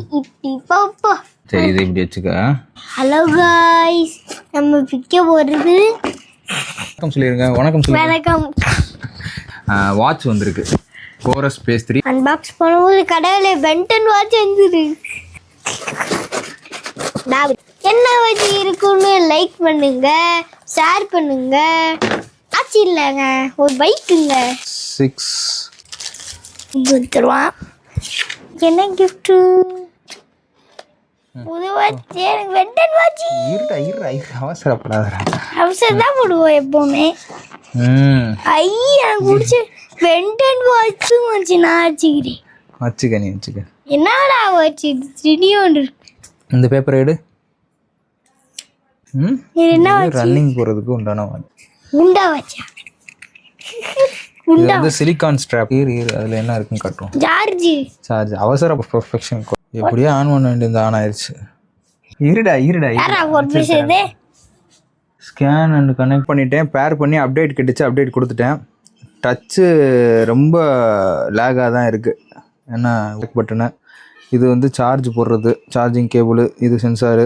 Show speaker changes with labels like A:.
A: இப்படி பாப்பா.
B: சரி இதை இப்படி வச்சுக்க.
A: ஹலோ காய்ஸ், நம்ம பிக்க போறது.
B: வணக்கம் சொல்லிருங்க. வணக்கம் சொல்லுங்க.
A: வணக்கம்.
B: வாட்ச் வந்திருக்கு, கோரஸ் பேஸ் 3.
A: அன்பாக்ஸ் பண்ணும்போது கடையில பென்டன் வாட்ச் வந்துரு. என்ன வச்சு இருக்குன்னு லைக் பண்ணுங்க, ஷேர் பண்ணுங்க. ஆச்சு இல்லைங்க, ஒரு பைக்குங்க
B: 6
A: கொடுத்துருவான். என்ன கிஃப்ட்? புது வாட்ச். எனக்கு பென்டன் வாட்ச்.
B: இருடா அவசரப்படாதடா.
A: அவசரம் தான் போடுவோம் எப்பவுமே. எனக்கு பிடிச்ச பென்டன் வாட்சும் வச்சு நான் வச்சுக்கிறேன்.
B: வச்சுக்க, நீ வச்சுக்க.
A: என்னடா வாட்ச் இது? திடீர்னு
B: இந்த பேப்பர் எடு.
A: இது என்ன வாட்ச்?
B: ரன்னிங் போறதுக்கு உண்டான வாட்ச்.
A: உண்டா வாட்சா?
B: இது வந்து சிலிகான் ஸ்ட்ராப். அதுல என்ன இருக்குன்னு காட்டுவோம். சார்ஜ். அவசர பெர்ஃபெக்ஷன். எப்படியே ஆன் பண்ண வேண்டியது ஆன் ஆயிருச்சு. இருடா
A: யாரா ஃபோன் பேசுறது?
B: ஸ்கேன் அண்ட் கனெக்ட் பண்ணிட்டேன். பேர் பண்ணி அப்டேட் கிட்டுச்சு. அப்டேட் கொடுத்துட்டேன். டச்சு ரொம்ப லேகாக தான் இருக்குது. ஏன்னா பட்டனு இது வந்து சார்ஜ் போடுறது, சார்ஜிங் கேபிள், இது சென்சாரு,